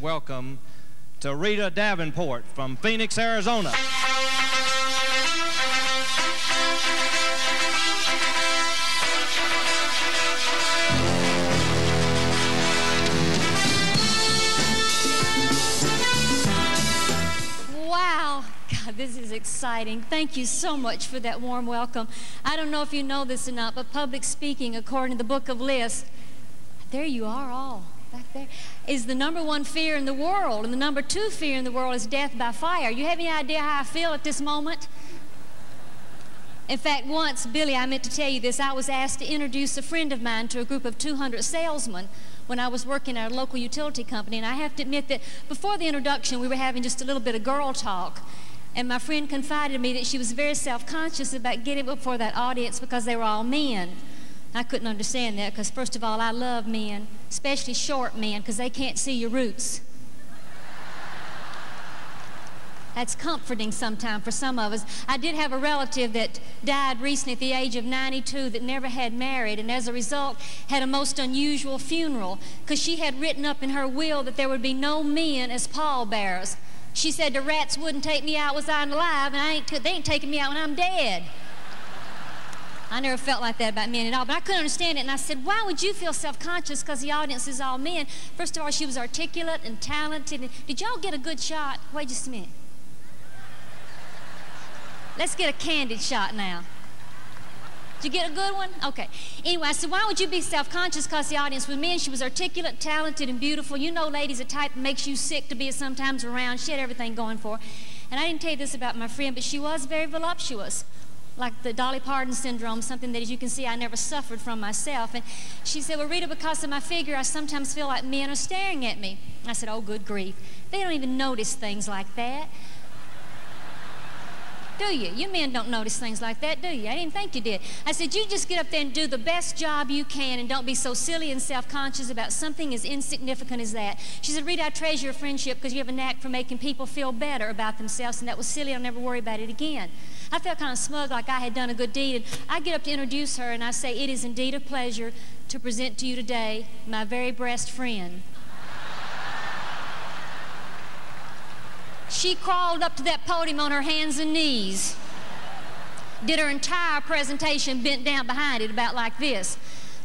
welcome to Rita Davenport from Phoenix, Arizona. Wow, God, this is exciting. Thank you so much for that warm welcome. I don't know if you know this or not, but public speaking, according to the book of lists, there you are all back there, is the #1 fear in the world, and the #2 fear in the world is death by fire. You have any idea how I feel at this moment? In fact, once, Billy, I meant to tell you this, I was asked to introduce a friend of mine to a group of 200 salesmen when I was working at a local utility company, and I have to admit that before the introduction, we were having just a little bit of girl talk, and my friend confided to me that she was very self-conscious about getting before that audience because they were all men. I couldn't understand that because, first of all, I love men, especially short men, because they can't see your roots. That's comforting sometimes for some of us. I did have a relative that died recently at the age of 92 that never had married, and as a result had a most unusual funeral because she had written up in her will that there would be no men as pallbearers. She said the rats wouldn't take me out was I alive, and they ain't taking me out when I'm dead. I never felt like that about men at all, but I couldn't understand it, and I said, why would you feel self-conscious because the audience is all men? First of all, she was articulate and talented. Did y'all get a good shot? Wait just a minute. Let's get a candid shot now. Did you get a good one? Okay. Anyway, I said, why would you be self-conscious because the audience was men? She was articulate, talented, and beautiful. You know, ladies, the type that makes you sick to be sometimes around. She had everything going for her. And I didn't tell you this about my friend, but she was very voluptuous, like the Dolly Parton syndrome, something that, as you can see, I never suffered from myself. And she said, well, Rita, because of my figure, I sometimes feel like men are staring at me. I said, oh, good grief. They don't even notice things like that. Do you? You men don't notice things like that, do you? I didn't think you did. I said, you just get up there and do the best job you can and don't be so silly and self-conscious about something as insignificant as that. She said, Rita, I treasure your friendship because you have a knack for making people feel better about themselves, and that was silly. I'll never worry about it again. I felt kind of smug, like I had done a good deed, and I get up to introduce her, and I say, it is indeed a pleasure to present to you today my very best friend. She crawled up to that podium on her hands and knees, did her entire presentation bent down behind it about like this.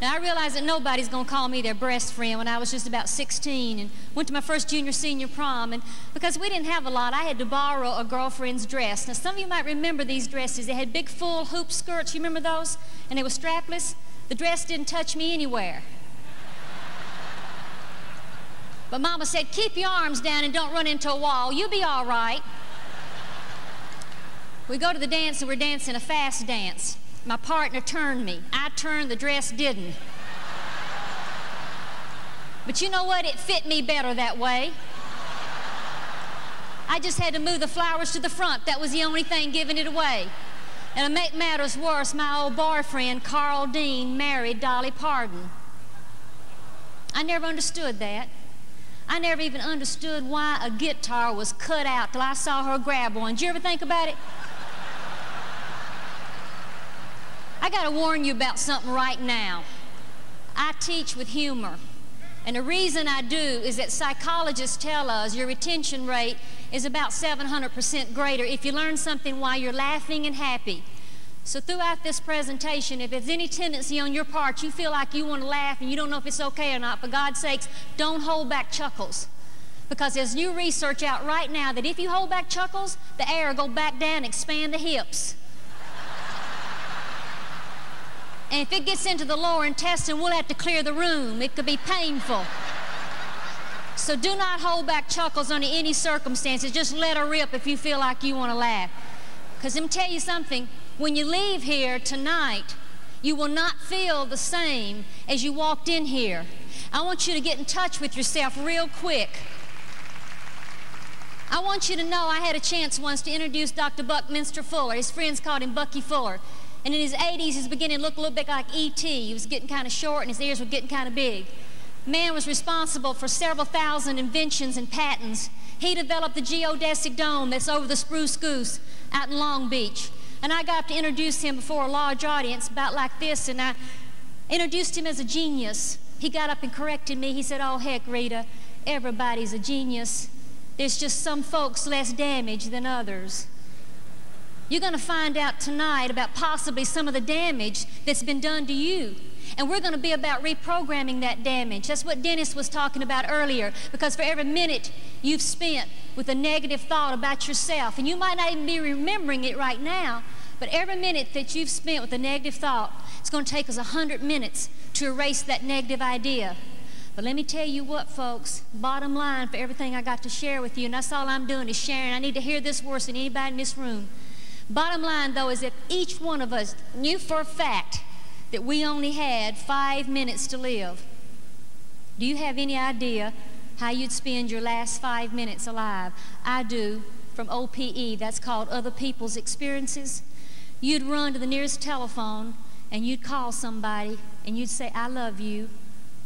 Now, I realized that nobody's going to call me their breast friend when I was just about 16 and went to my first junior-senior prom, and because we didn't have a lot, I had to borrow a girlfriend's dress. Now, some of you might remember these dresses. They had big, full hoop skirts. You remember those? And they were strapless. The dress didn't touch me anywhere. But Mama said, keep your arms down and don't run into a wall. You'll be all right. We go to the dance, and we're dancing a fast dance. My partner turned me. I turned, the dress didn't. But you know what? It fit me better that way. I just had to move the flowers to the front. That was the only thing giving it away. And to make matters worse, my old boyfriend, Carl Dean, married Dolly Parton. I never understood that. I never even understood why a guitar was cut out till I saw her grab one. Did you ever think about it? I got to warn you about something right now. I teach with humor. And the reason I do is that psychologists tell us your retention rate is about 700% greater if you learn something while you're laughing and happy. So throughout this presentation, if there's any tendency on your part, you feel like you want to laugh and you don't know if it's okay or not, for God's sakes, don't hold back chuckles. Because there's new research out right now that if you hold back chuckles, the air will go back down and expand the hips. And if it gets into the lower intestine, we'll have to clear the room. It could be painful. So do not hold back chuckles under any circumstances. Just let her rip if you feel like you want to laugh. Because let me tell you something. When you leave here tonight, you will not feel the same as you walked in here. I want you to get in touch with yourself real quick. I want you to know I had a chance once to introduce Dr. Buckminster Fuller. His friends called him Bucky Fuller. And in his 80s, he was beginning to look a little bit like E.T. He was getting kind of short and his ears were getting kind of big. Man was responsible for several thousand inventions and patents. He developed the geodesic dome that's over the Spruce Goose out in Long Beach. And I got to introduce him before a large audience about like this, and I introduced him as a genius. He got up and corrected me. He said, oh, heck, Rita, everybody's a genius. There's just some folks less damaged than others. You're going to find out tonight about possibly some of the damage that's been done to you. And we're going to be about reprogramming that damage. That's what Dennis was talking about earlier. Because for every minute you've spent with a negative thought about yourself, and you might not even be remembering it right now, but every minute that you've spent with a negative thought, it's going to take us 100 minutes to erase that negative idea. But let me tell you what, folks, bottom line for everything I got to share with you, and that's all I'm doing is sharing. I need to hear this worse than anybody in this room. Bottom line, though, is that each one of us knew for a fact that we only had 5 minutes to live. Do you have any idea how you'd spend your last 5 minutes alive? I do, from OPE, that's called Other People's Experiences. You'd run to the nearest telephone and you'd call somebody and you'd say, I love you.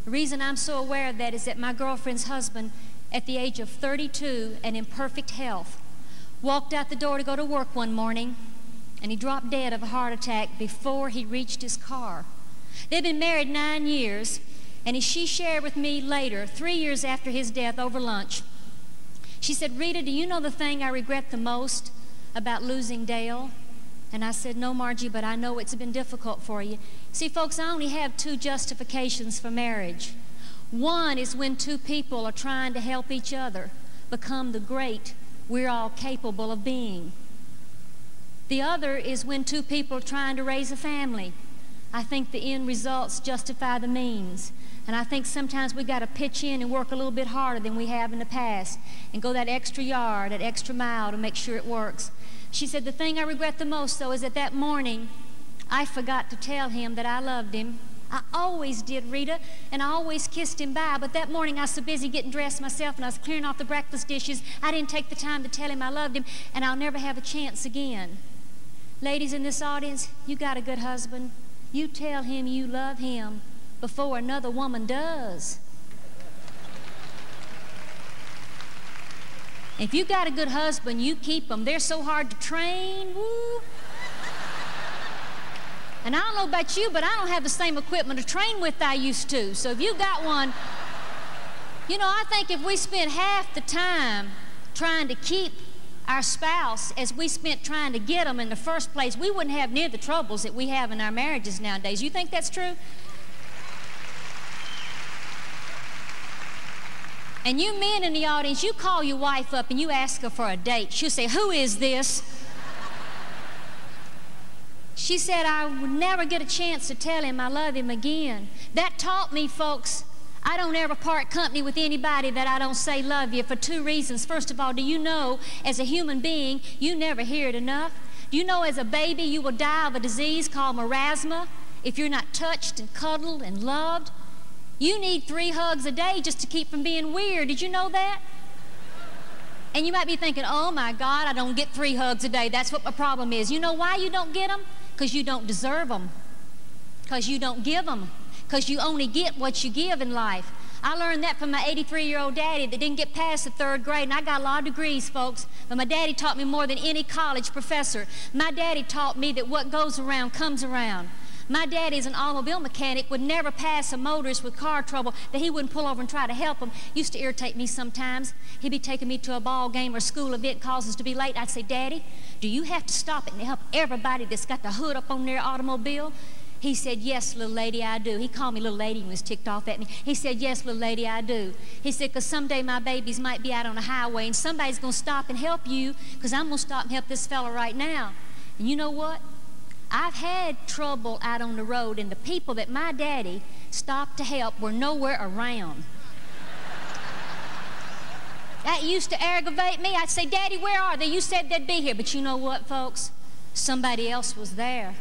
The reason I'm so aware of that is that my girlfriend's husband, at the age of 32 and in perfect health, walked out the door to go to work one morning, and he dropped dead of a heart attack before he reached his car. They'd been married 9 years, and as she shared with me later, 3 years after his death over lunch, she said, Rita, do you know the thing I regret the most about losing Dale? And I said, no, Margie, but I know it's been difficult for you. See, folks, I only have 2 justifications for marriage. One is when 2 people are trying to help each other become the great we're all capable of being. The other is when 2 people are trying to raise a family. I think the end results justify the means. And I think sometimes we got to pitch in and work a little bit harder than we have in the past and go that extra yard, that extra mile to make sure it works. She said, the thing I regret the most, though, is that morning I forgot to tell him that I loved him. I always did, Rita, and I always kissed him bye, but that morning I was so busy getting dressed myself and I was clearing off the breakfast dishes, I didn't take the time to tell him I loved him, and I'll never have a chance again. Ladies in this audience, you got a good husband. You tell him you love him before another woman does. If you got a good husband, you keep them. They're so hard to train, woo. And I don't know about you, but I don't have the same equipment to train with I used to. So if you got one, you know, I think if we spent half the time trying to keep our spouse as we spent trying to get them in the first place, we wouldn't have near the troubles that we have in our marriages nowadays. You think that's true? And you men in the audience, you call your wife up and you ask her for a date. She'll say, who is this? She said, I would never get a chance to tell him I love him again. That taught me, folks, I don't ever part company with anybody that I don't say love you for 2 reasons. First of all, do you know, as a human being, you never hear it enough? Do you know as a baby you will die of a disease called marasma if you're not touched and cuddled and loved? You need 3 hugs a day just to keep from being weird. Did you know that? And you might be thinking, oh my God, I don't get 3 hugs a day. That's what my problem is. You know why you don't get them? Because you don't deserve them. Because you don't give them. Because you only get what you give in life. I learned that from my 83-year-old daddy that didn't get past the 3rd grade, and I got a lot of degrees, folks, but my daddy taught me more than any college professor. My daddy taught me that what goes around comes around. My daddy, as an automobile mechanic, would never pass a motorist with car trouble that he wouldn't pull over and try to help him. Used to irritate me sometimes. He'd be taking me to a ball game or school event, cause us to be late. I'd say, Daddy, do you have to stop it and help everybody that's got the hood up on their automobile? He said, yes, little lady, I do. He called me little lady and was ticked off at me. He said, yes, little lady, I do. He said, because someday my babies might be out on the highway and somebody's going to stop and help you because I'm going to stop and help this fella right now. And you know what? I've had trouble out on the road, and the people that my daddy stopped to help were nowhere around. That used to aggravate me. I'd say, Daddy, where are they? You said they'd be here. But you know what, folks? Somebody else was there.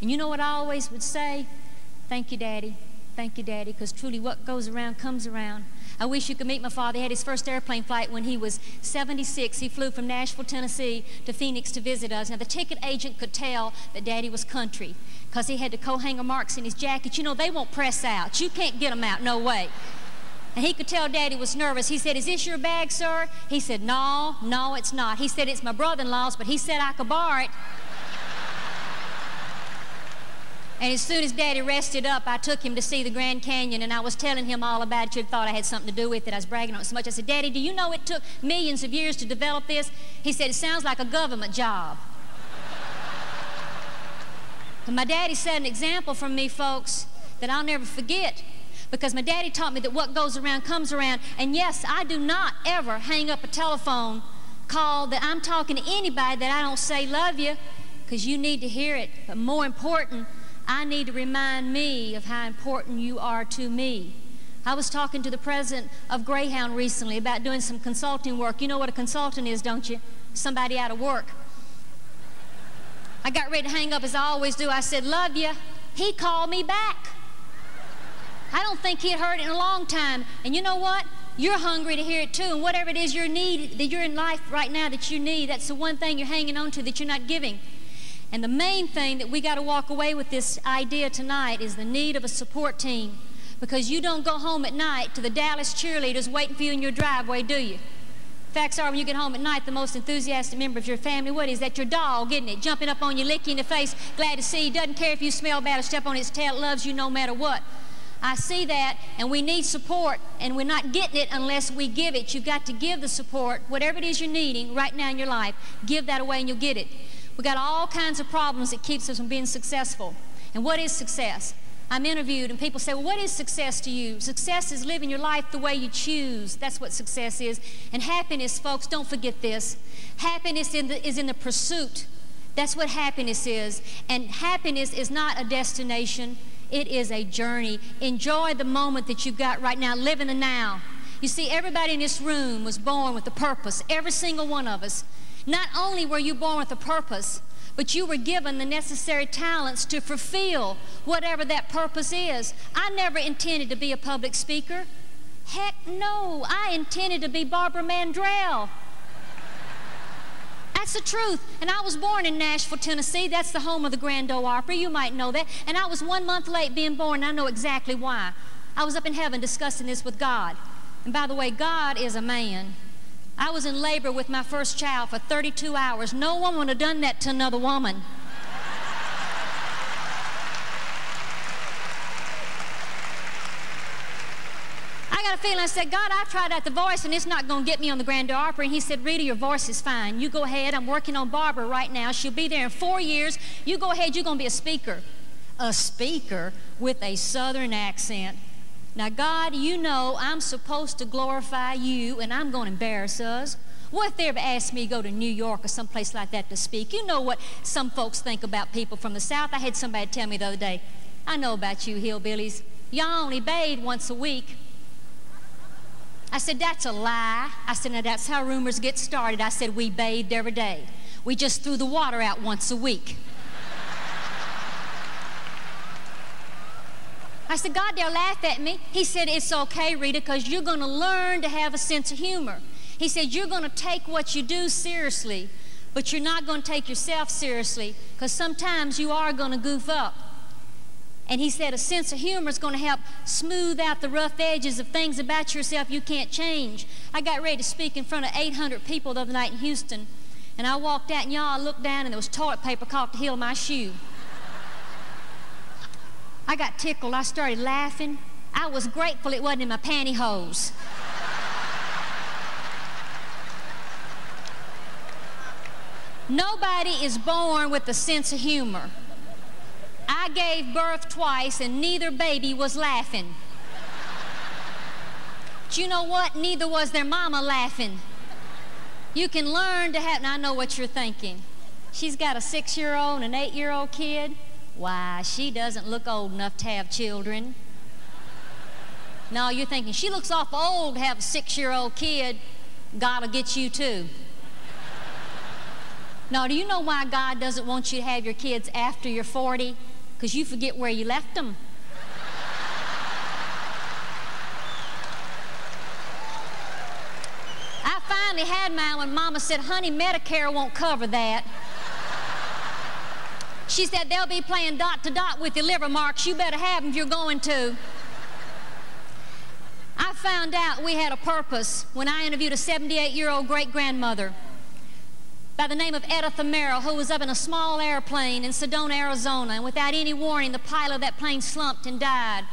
And you know what I always would say? Thank you, Daddy. Thank you, Daddy, because truly what goes around comes around. I wish you could meet my father. He had his first airplane flight when he was 76. He flew from Nashville, Tennessee to Phoenix to visit us. Now, the ticket agent could tell that Daddy was country because he had the coat-hanger marks in his jacket. You know, they won't press out. You can't get them out, no way. And he could tell Daddy was nervous. He said, is this your bag, sir? He said, no, it's not. He said, it's my brother-in-law's, but he said I could borrow it. And as soon as Daddy rested up, I took him to see the Grand Canyon, and I was telling him all about it. You'd thought I had something to do with it. I was bragging on it so much. I said, Daddy, do you know it took millions of years to develop this? He said, it sounds like a government job. And my daddy set an example for me, folks, that I'll never forget. Because my daddy taught me that what goes around comes around. And yes, I do not ever hang up a telephone call that I'm talking to anybody that I don't say love you, because you need to hear it. But more important, I need to remind me of how important you are to me. I was talking to the president of Greyhound recently about doing some consulting work. You know what a consultant is, don't you? Somebody out of work. I got ready to hang up as I always do. I said, love you. He called me back. I don't think he'd heard it in a long time. And you know what? You're hungry to hear it too. And whatever it is you need, that you're in life right now that you need, that's the one thing you're hanging on to that you're not giving. And the main thing that we got to walk away with this idea tonight is the need of a support team. Because you don't go home at night to the Dallas cheerleaders waiting for you in your driveway, do you? Facts are, when you get home at night, the most enthusiastic member of your family, what is that? Your dog, isn't it? Jumping up on you, licking you in the face, glad to see you, doesn't care if you smell bad or step on its tail, loves you no matter what. I see that, and we need support, and we're not getting it unless we give it. You've got to give the support, whatever it is you're needing right now in your life, give that away and you'll get it. We've got all kinds of problems that keeps us from being successful. And what is success? I'm interviewed and people say, well, what is success to you? Success is living your life the way you choose. That's what success is. And happiness, folks, don't forget this. Happiness is in the pursuit. That's what happiness is. And happiness is not a destination. It is a journey. Enjoy the moment that you've got right now. Live in the now. You see, everybody in this room was born with a purpose. Every single one of us. Not only were you born with a purpose, but you were given the necessary talents to fulfill whatever that purpose is. I never intended to be a public speaker. Heck no, I intended to be Barbara Mandrell. That's the truth. And I was born in Nashville, Tennessee. That's the home of the Grand Ole Opry. You might know that. And I was 1 month late being born, and I know exactly why. I was up in heaven discussing this with God. And by the way, God is a man. I was in labor with my first child for 32 hours. No one would have done that to another woman. I got a feeling, I said, God, I tried out the voice and it's not going to get me on the Grand Ole Opry. And he said, Rita, your voice is fine. You go ahead. I'm working on Barbara right now. She'll be there in 4 years. You go ahead. You're going to be a speaker. A speaker with a southern accent. Now, God, you know I'm supposed to glorify you, and I'm going to embarrass us. What if they ever asked me to go to New York or someplace like that to speak? You know what some folks think about people from the South. I had somebody tell me the other day, I know about you hillbillies. Y'all only bathe once a week. I said, that's a lie. I said, now that's how rumors get started. I said, we bathed every day. We just threw the water out once a week. I said, God, they'll laugh at me. He said, it's okay, Rita, because you're going to learn to have a sense of humor. He said, you're going to take what you do seriously, but you're not going to take yourself seriously, because sometimes you are going to goof up. And he said, a sense of humor is going to help smooth out the rough edges of things about yourself you can't change. I got ready to speak in front of 800 people the other night in Houston, and I walked out, and y'all, I looked down, and there was toilet paper caught the heel of my shoe. I got tickled. I started laughing. I was grateful it wasn't in my pantyhose. Nobody is born with a sense of humor. I gave birth twice, and neither baby was laughing. But you know what? Neither was their mama laughing. You can learn to have, now I know what you're thinking. She's got a 6-year-old and an 8-year-old kid. Why, she doesn't look old enough to have children. No, you're thinking, she looks awful old to have a 6-year-old kid. God will get you too. No, do you know why God doesn't want you to have your kids after you're 40? Because you forget where you left them. I finally had mine when Mama said, honey, Medicare won't cover that. She said, they'll be playing dot to dot with your liver marks. You better have them if you're going to. I found out we had a purpose when I interviewed a 78-year-old great-grandmother. by the name of Edith Amaro, who was up in a small airplane in Sedona, Arizona, and without any warning, the pilot of that plane slumped and died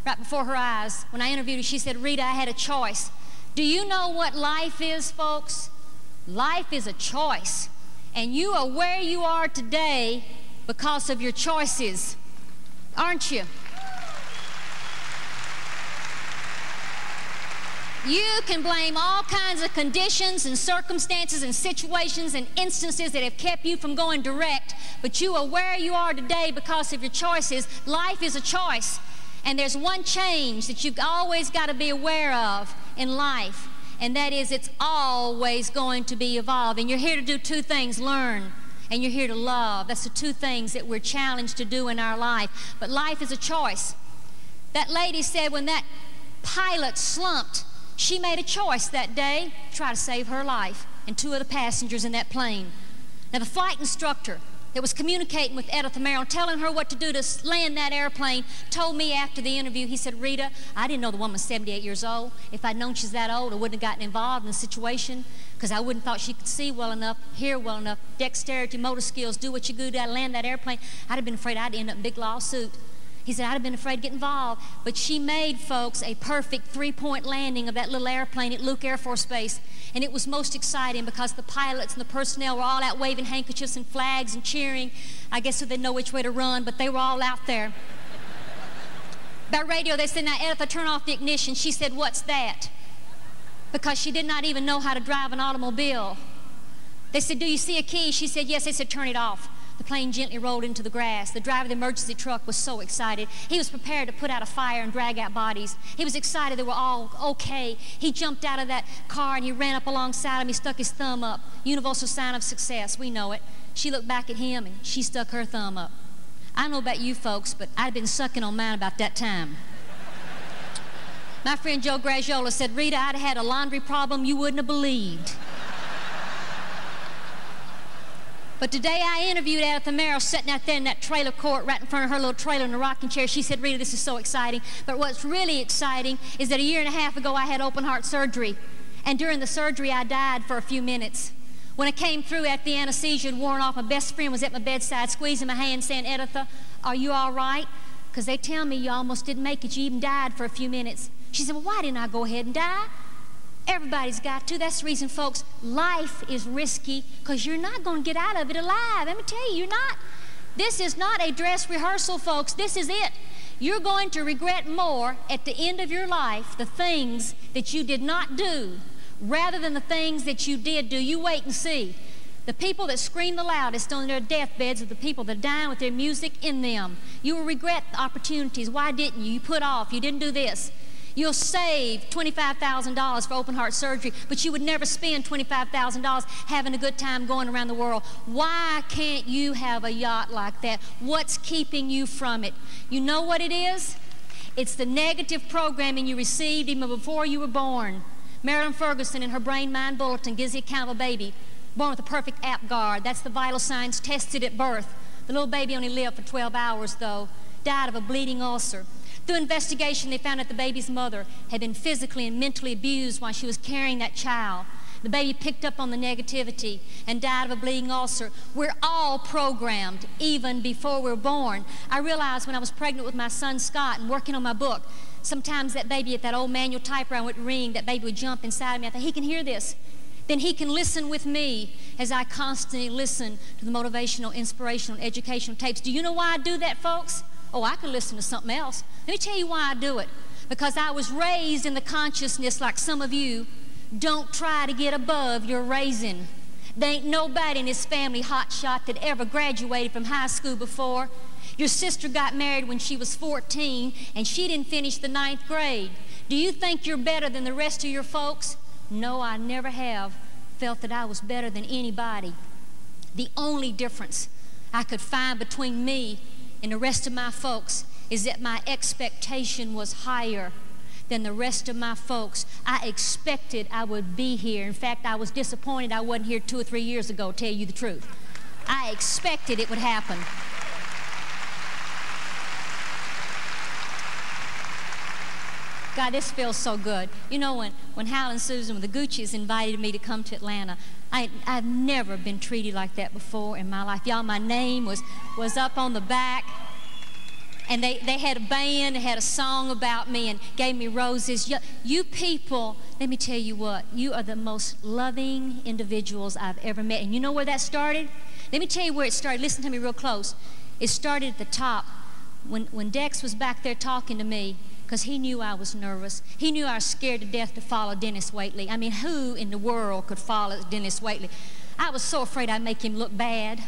right before her eyes. When I interviewed her, she said, Rita, I had a choice. Do you know what life is, folks? Life is a choice. And you are where you are today because of your choices, aren't you? You can blame all kinds of conditions and circumstances and situations and instances that have kept you from going direct, but you are where you are today because of your choices. Life is a choice, and there's one change that you've always got to be aware of in life, and that is it's always going to be evolved. And you're here to do two things: learn, and you're here to love. That's the two things that we're challenged to do in our life. But life is a choice. That lady said when that pilot slumped, she made a choice that day to try to save her life and two of the passengers in that plane. Now, the flight instructor that was communicating with Edith Amaro, telling her what to do to land that airplane, told me after the interview, he said, Rita, I didn't know the woman was 78 years old. If I'd known she's that old, I wouldn't have gotten involved in the situation because I wouldn't have thought she could see well enough, hear well enough, dexterity, motor skills, do what you do to land that airplane. I'd have been afraid I'd end up in a big lawsuit. He said, I'd have been afraid to get involved. But she made, folks, a perfect three-point landing of that little airplane at Luke Air Force Base. And it was most exciting because the pilots and the personnel were all out waving handkerchiefs and flags and cheering. I guess so they know which way to run, but they were all out there. By radio, they said, now, Edith, turn off the ignition. She said, what's that? Because she did not even know how to drive an automobile. They said, do you see a key? She said, yes. They said, turn it off. The plane gently rolled into the grass. The driver of the emergency truck was so excited. He was prepared to put out a fire and drag out bodies. He was excited they were all okay. He jumped out of that car and he ran up alongside him. He stuck his thumb up. Universal sign of success. We know it. She looked back at him and she stuck her thumb up. I don't know about you folks, but I'd been sucking on mine about that time. My friend Joe Graziola said, Rita, I'd had a laundry problem you wouldn't have believed. But today I interviewed Edith Amaro sitting out there in that trailer court right in front of her little trailer in a rocking chair. She said, Rita, this is so exciting. But what's really exciting is that a year and a half ago I had open heart surgery. And during the surgery I died for a few minutes. When I came through after the anesthesia had worn off, my best friend was at my bedside squeezing my hand saying, Editha, are you all right? Because they tell me you almost didn't make it. You even died for a few minutes. She said, well, why didn't I go ahead and die? Everybody's got to. That's the reason, folks, life is risky because you're not going to get out of it alive. Let me tell you, you're not. This is not a dress rehearsal, folks. This is it. You're going to regret more at the end of your life the things that you did not do rather than the things that you did do. You wait and see. The people that scream the loudest on their deathbeds are the people that are dying with their music in them. You will regret the opportunities. Why didn't you? You put off. You didn't do this. You'll save $25,000 for open heart surgery, but you would never spend $25,000 having a good time going around the world. Why can't you have a yacht like that? What's keeping you from it? You know what it is? It's the negative programming you received even before you were born. Marilyn Ferguson in her Brain Mind Bulletin gives the account of a baby born with a perfect APGAR. That's the vital signs tested at birth. The little baby only lived for 12 hours, though, died of a bleeding ulcer. Through investigation, they found that the baby's mother had been physically and mentally abused while she was carrying that child. The baby picked up on the negativity and died of a bleeding ulcer. We're all programmed even before we're born. I realized when I was pregnant with my son Scott and working on my book, sometimes that baby at that old manual typewriter would ring, that baby would jump inside me. I thought, he can hear this. Then he can listen with me as I constantly listen to the motivational, inspirational, educational tapes. Do you know why I do that, folks? Oh, I could listen to something else. Let me tell you why I do it. Because I was raised in the consciousness like some of you. Don't try to get above your raising. There ain't nobody in this family hotshot that ever graduated from high school before. Your sister got married when she was 14, and she didn't finish the 9th grade. Do you think you're better than the rest of your folks? No, I never have felt that I was better than anybody. The only difference I could find between me and the rest of my folks is that my expectation was higher than the rest of my folks. I expected I would be here. In fact, I was disappointed I wasn't here 2 or 3 years ago, to tell you the truth. I expected it would happen. God, this feels so good. You know, when Hal and Susan, the Gucci's, invited me to come to Atlanta, I've never been treated like that before in my life. Y'all, my name was up on the back, and they had a band, they had a song about me and gave me roses. You people, let me tell you what, you are the most loving individuals I've ever met. And you know where that started? Let me tell you where it started. Listen to me real close. It started at the top when Dex was back there talking to me, because he knew I was nervous. He knew I was scared to death to follow Dennis Waitley. I mean, who in the world could follow Dennis Waitley? I was so afraid I'd make him look bad.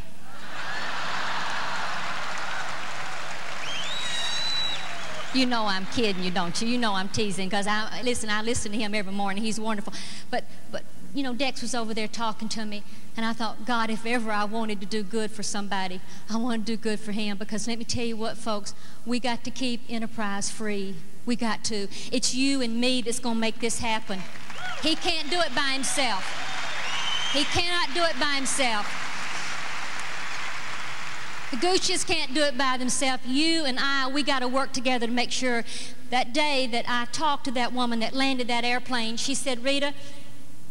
You know I'm kidding you, don't you? You know I'm teasing, because I listen to him every morning. He's wonderful. But you know, Dex was over there talking to me, and I thought, God, if ever I wanted to do good for somebody, I want to do good for him, because let me tell you what, folks, we got to keep Enterprise free. We got to. It's you and me that's going to make this happen. He can't do it by himself. He cannot do it by himself. The Gucci's can't do it by themselves. You and I, we got to work together to make sure. That day that I talked to that woman that landed that airplane, she said, Rita,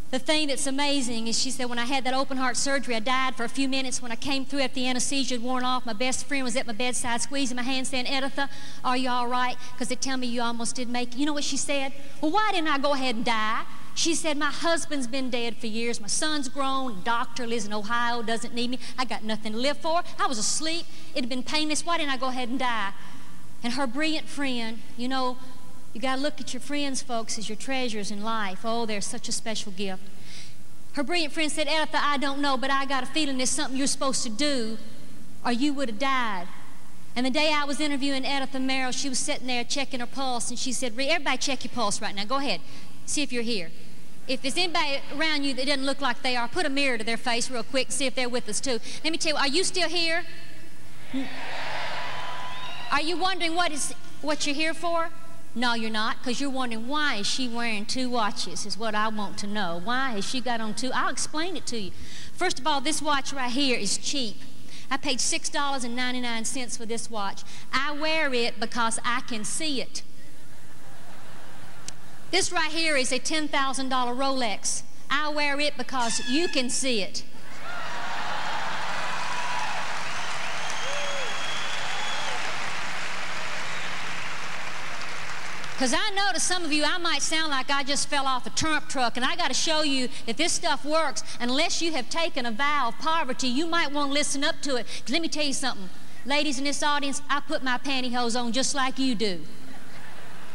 the thing that's amazing is, she said, when I had that open heart surgery, I died for a few minutes. When I came through after the anesthesia had worn off, my best friend was at my bedside squeezing my hand saying, Editha, are you all right? Because they tell me you almost didn't make it. You know what she said? Well, why didn't I go ahead and die? She said, my husband's been dead for years. My son's grown. Doctor lives in Ohio, doesn't need me. I got nothing to live for. I was asleep. It had been painless. Why didn't I go ahead and die? And her brilliant friend, you know, you got to look at your friends, folks, as your treasures in life. Oh, they're such a special gift. Her brilliant friend said, Editha, I don't know, but I got a feeling there's something you're supposed to do, or you would have died. And the day I was interviewing Editha Merrill, she was sitting there checking her pulse, and she said, everybody check your pulse right now. Go ahead. See if you're here. If there's anybody around you that doesn't look like they are, put a mirror to their face real quick and see if they're with us too. Let me tell you, are you still here? Are you wondering what you're here for? No, you're not, because you're wondering, why is she wearing 2 watches, is what I want to know. Why has she got on 2? I'll explain it to you. First of all, this watch right here is cheap. I paid $6.99 for this watch. I wear it because I can see it. This right here is a $10,000 Rolex. I wear it because you can see it. Because I know to some of you, I might sound like I just fell off a turnip truck, and I got to show you that this stuff works. Unless you have taken a vow of poverty, you might want to listen up to it. Because let me tell you something. Ladies in this audience, I put my pantyhose on just like you do.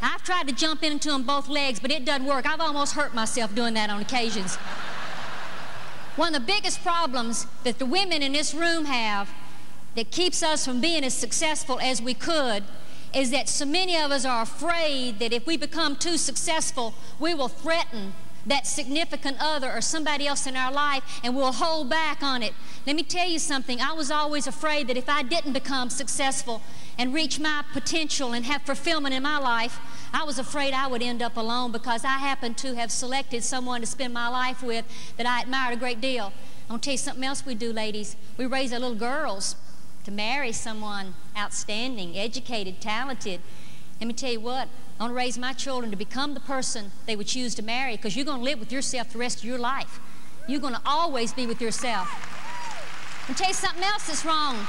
I've tried to jump into them both legs, but it doesn't work. I've almost hurt myself doing that on occasions. One of the biggest problems that the women in this room have that keeps us from being as successful as we could is that so many of us are afraid that if we become too successful, we will threaten that significant other or somebody else in our life, and we'll hold back on it. Let me tell you something. I was always afraid that if I didn't become successful and reach my potential and have fulfillment in my life, I was afraid I would end up alone, because I happened to have selected someone to spend my life with that I admired a great deal. I'm going to tell you something else we do, ladies. We raise our little girls to marry someone outstanding, educated, talented. Let me tell you what, I want to raise my children to become the person they would choose to marry, because you're going to live with yourself the rest of your life. You're going to always be with yourself. And tell you something else that's wrong.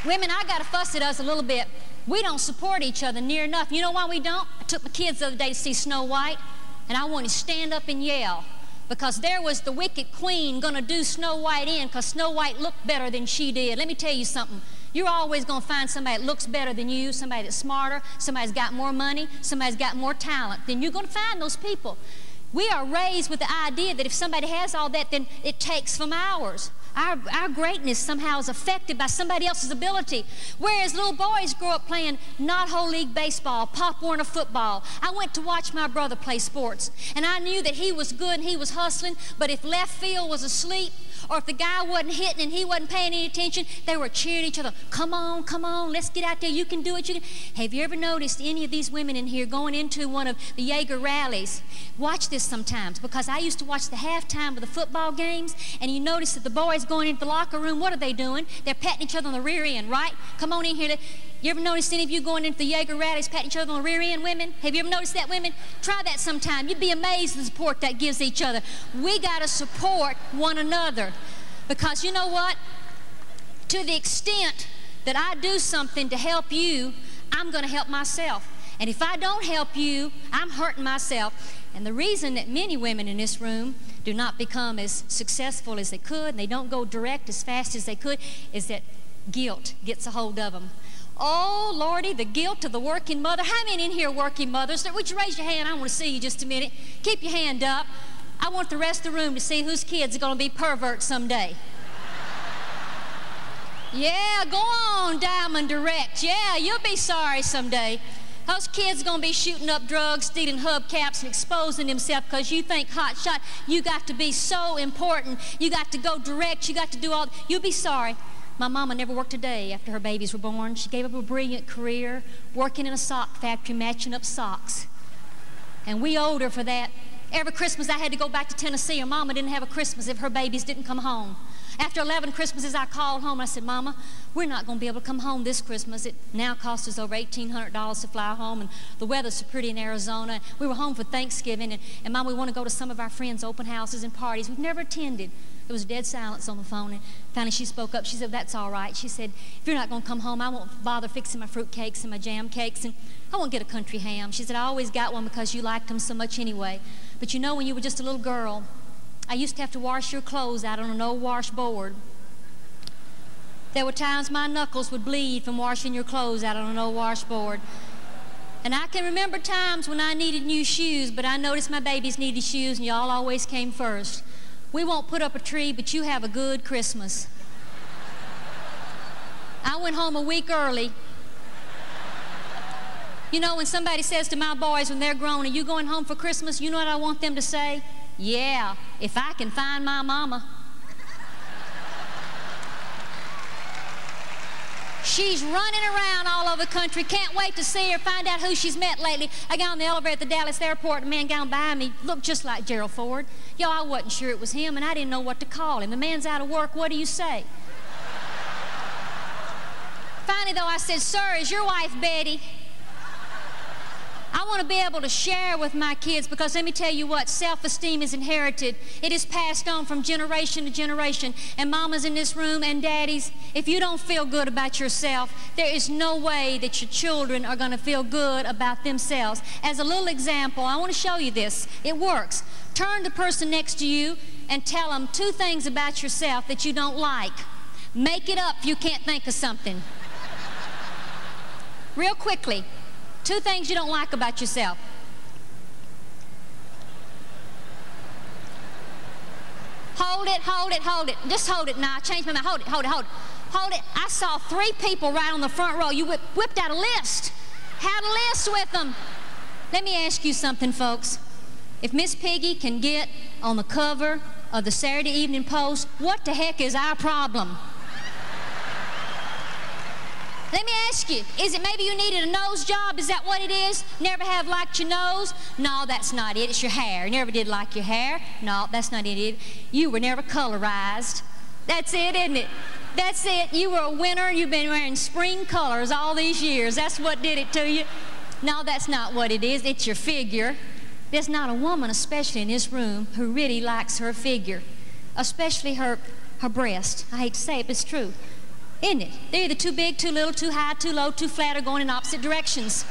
Women, I got to fuss at us a little bit. We don't support each other near enough. You know why we don't? I took my kids the other day to see Snow White, and I wanted to stand up and yell, because there was the wicked queen going to do Snow White in, because Snow White looked better than she did. Let me tell you something. You're always going to find somebody that looks better than you, somebody that's smarter, somebody's got more money, somebody's got more talent. Then you're going to find those people. We are raised with the idea that if somebody has all that, then it takes from ours. Our greatness somehow is affected by somebody else's ability. Whereas little boys grow up playing not whole league baseball, Pop Warner football. I went to watch my brother play sports, and I knew that he was good and he was hustling, but if left field was asleep, or if the guy wasn't hitting and he wasn't paying any attention, they were cheering each other. Come on, let's get out there. You can do it. Have you ever noticed any of these women in here going into one of the Jaeger rallies? Watch this sometimes, because I used to watch the halftime of the football games, and you notice that the boys boys going into the locker room, what are they doing? They're patting each other on the rear end, right? Come on in here. You ever noticed any of you going into the Jaeger rallies patting each other on the rear end, women? Have you ever noticed that, women? Try that sometime. You'd be amazed at the support that gives each other. We got to support one another, because you know what? To the extent that I do something to help you, I'm going to help myself. And if I don't help you, I'm hurting myself. And the reason that many women in this room do not become as successful as they could, and they don't go direct as fast as they could, is that guilt gets a hold of them. Oh, Lordy, the guilt of the working mother. How many in here are working mothers? Would you raise your hand? I want to see you just a minute. Keep your hand up. I want the rest of the room to see whose kids are going to be perverts someday. Yeah, go on, Diamond Direct. Yeah, you'll be sorry someday. Those kids are going to be shooting up drugs, stealing hubcaps, and exposing themselves because you think hot shot. You got to be so important. You got to go direct. You got to do all. You'll be sorry. My mama never worked a day after her babies were born. She gave up a brilliant career working in a sock factory, matching up socks. And we owed her for that. Every Christmas I had to go back to Tennessee. Her mama didn't have a Christmas if her babies didn't come home. After 11 Christmases, I called home. I said, Mama, we're not going to be able to come home this Christmas. It now costs us over $1,800 to fly home, and the weather's so pretty in Arizona. We were home for Thanksgiving, and Mama, we want to go to some of our friends' open houses and parties we've never attended. There was dead silence on the phone, and finally she spoke up. She said, that's all right. She said, if you're not going to come home, I won't bother fixing my fruit cakes and my jam cakes, and I won't get a country ham. She said, I always got one because you liked them so much anyway. But you know, when you were just a little girl, I used to have to wash your clothes out on an old washboard. There were times my knuckles would bleed from washing your clothes out on an old washboard. And I can remember times when I needed new shoes, but I noticed my babies needed shoes, and y'all always came first. We won't put up a tree, but you have a good Christmas. I went home a week early. You know, when somebody says to my boys when they're grown, are you going home for Christmas? You know what I want them to say? Yeah, if I can find my mama. She's running around all over the country. Can't wait to see her, find out who she's met lately. I got on the elevator at the Dallas airport, and a man down behind me looked just like Gerald Ford. Yo, I wasn't sure it was him, and I didn't know what to call him. The man's out of work. What do you say? Finally, though, I said, sir, is your wife Betty? I want to be able to share with my kids, because let me tell you what, self-esteem is inherited. It is passed on from generation to generation. And mamas in this room and daddies, if you don't feel good about yourself, there is no way that your children are going to feel good about themselves. As a little example, I want to show you this. It works. Turn to the person next to you and tell them 2 things about yourself that you don't like. Make it up if you can't think of something. Real quickly. 2 things you don't like about yourself. Hold it, hold it, hold it. Just hold it now. I changed my mind. Hold it, hold it, hold it. Hold it. I saw 3 people right on the front row. You whipped out a list. Had a list with them. Let me ask you something, folks. If Miss Piggy can get on the cover of the Saturday Evening Post, what the heck is our problem? Let me ask you, is it maybe you needed a nose job? Is that what it is? Never have liked your nose? No, that's not it. It's your hair. You never did like your hair? No, that's not it. You were never colorized. That's it, isn't it? That's it. You were a winter. You've been wearing spring colors all these years. That's what did it to you. No, that's not what it is. It's your figure. There's not a woman, especially in this room, who really likes her figure, especially her breast. I hate to say it, but it's true. Isn't it? They're either too big, too little, too high, too low, too flat, or going in opposite directions.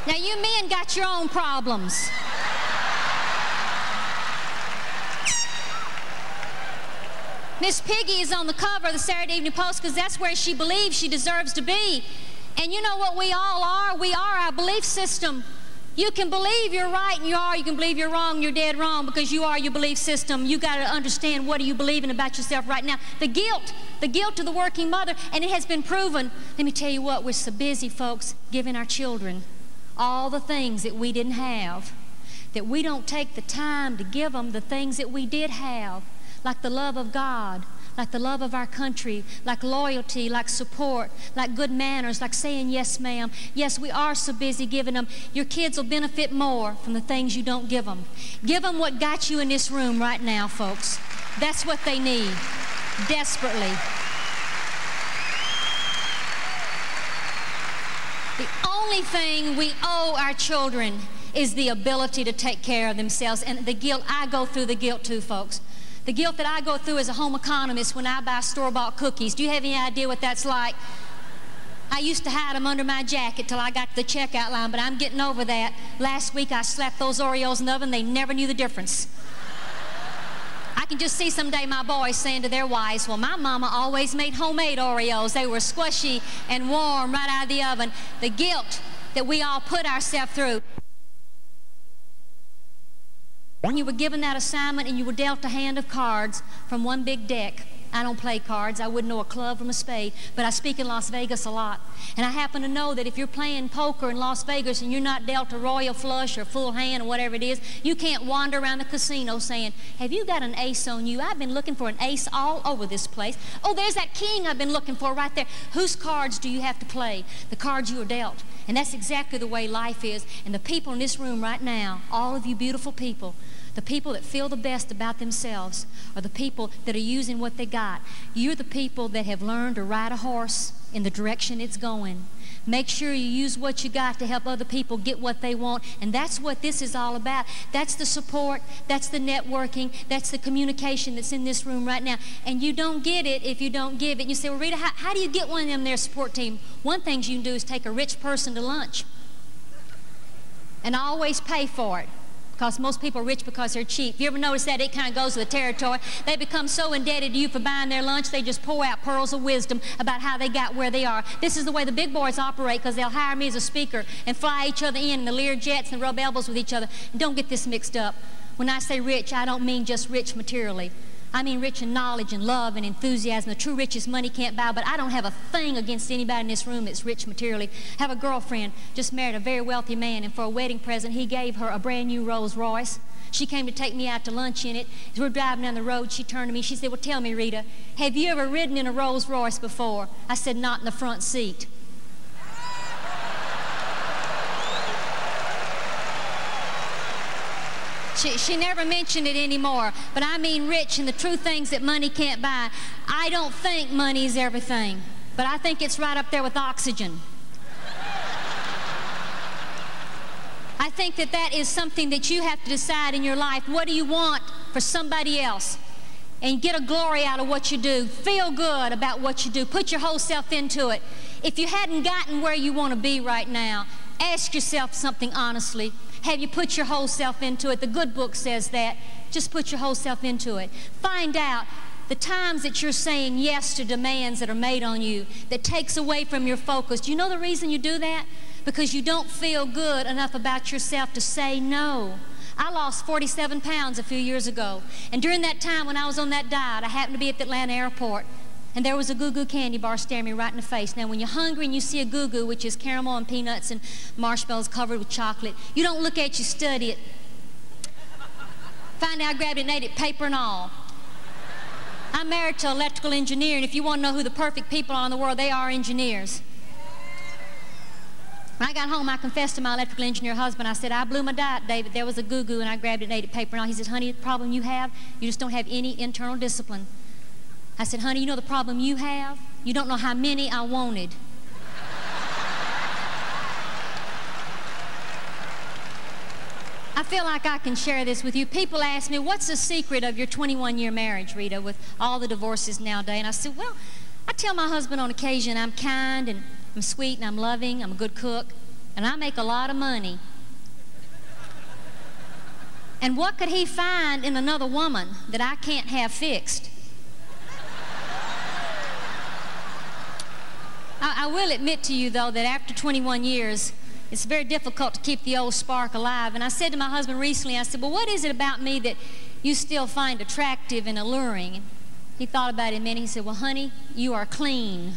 Now, you men got your own problems. Miss Piggy is on the cover of the Saturday Evening Post because that's where she believes she deserves to be. And you know what we all are? We are our belief system. You can believe you're right and you are. You can believe you're wrong and you're dead wrong because you are your belief system. You got to understand, what are you believing about yourself right now? The guilt of the working mother, and it has been proven. Let me tell you what, we're so busy, folks, giving our children all the things that we didn't have, that we don't take the time to give them the things that we did have, like the love of God, like the love of our country, like loyalty, like support, like good manners, like saying yes, ma'am. Yes, we are so busy giving them. Your kids will benefit more from the things you don't give them. Give them what got you in this room right now, folks. That's what they need, desperately. The only thing we owe our children is the ability to take care of themselves. And the guilt, I go through the guilt too, folks. The guilt that I go through as a home economist when I buy store-bought cookies. Do you have any idea what that's like? I used to hide them under my jacket till I got to the checkout line, but I'm getting over that. Last week I slapped those Oreos in the oven. They never knew the difference. I can just see someday my boys saying to their wives, well, my mama always made homemade Oreos. They were squishy and warm right out of the oven. The guilt that we all put ourselves through. When you were given that assignment and you were dealt a hand of cards from one big deck. I don't play cards. I wouldn't know a club from a spade, but I speak in Las Vegas a lot. And I happen to know that if you're playing poker in Las Vegas and you're not dealt a royal flush or full hand or whatever it is, you can't wander around the casino saying, have you got an ace on you? I've been looking for an ace all over this place. Oh, there's that king I've been looking for right there. Whose cards do you have to play? The cards you were dealt. And that's exactly the way life is. And the people in this room right now, all of you beautiful people, the people that feel the best about themselves are the people that are using what they got. You're the people that have learned to ride a horse in the direction it's going. Make sure you use what you got to help other people get what they want, and that's what this is all about. That's the support, that's the networking, that's the communication that's in this room right now. And you don't get it if you don't give it. You say, well, Rita, how do you get one of them there support team? One thing you can do is take a rich person to lunch and always pay for it. Because most people are rich because they're cheap. You ever notice that? It kind of goes with the territory. They become so indebted to you for buying their lunch, they just pour out pearls of wisdom about how they got where they are. This is the way the big boys operate, because they'll hire me as a speaker and fly each other in the Lear jets and rub elbows with each other. And don't get this mixed up. When I say rich, I don't mean just rich materially. I mean rich in knowledge and love and enthusiasm. The true riches money can't buy, but I don't have a thing against anybody in this room that's rich materially. I have a girlfriend, just married a very wealthy man, and for a wedding present, he gave her a brand new Rolls Royce. She came to take me out to lunch in it. As we're driving down the road, she turned to me, she said, well, tell me, Rita, have you ever ridden in a Rolls Royce before? I said, not in the front seat. She never mentioned it anymore, but I mean rich in the true things that money can't buy. I don't think money is everything, but I think it's right up there with oxygen. I think that that is something that you have to decide in your life. What do you want for somebody else? And get a glory out of what you do. Feel good about what you do. Put your whole self into it. If you hadn't gotten where you want to be right now, ask yourself something honestly. Have you put your whole self into it? The good book says that. Just put your whole self into it. Find out the times that you're saying yes to demands that are made on you that takes away from your focus. Do you know the reason you do that? Because you don't feel good enough about yourself to say no. I lost 47 pounds a few years ago. And during that time when I was on that diet, I happened to be at the Atlanta airport. And there was a Goo Goo candy bar staring me right in the face. Now, when you're hungry and you see a Goo Goo, which is caramel and peanuts and marshmallows covered with chocolate, you don't look at it, you study it. Finally, I grabbed it and ate it, paper and all. I'm married to an electrical engineer, and if you want to know who the perfect people are in the world, they are engineers. When I got home, I confessed to my electrical engineer husband. I said, I blew my diet, David. There was a Goo Goo, and I grabbed it and ate it, paper and all. He said, honey, the problem you have, you just don't have any internal discipline. I said, honey, you know the problem you have? You don't know how many I wanted. I feel like I can share this with you. People ask me, what's the secret of your 21-year marriage, Rita, with all the divorces nowadays? And I said, well, I tell my husband on occasion I'm kind and I'm sweet and I'm loving, I'm a good cook, and I make a lot of money. And what could he find in another woman that I can't have fixed? I will admit to you, though, that after 21 years, it's very difficult to keep the old spark alive. And I said to my husband recently, I said, well, what is it about me that you still find attractive and alluring? And he thought about it a minute. He said, well, honey, you are clean.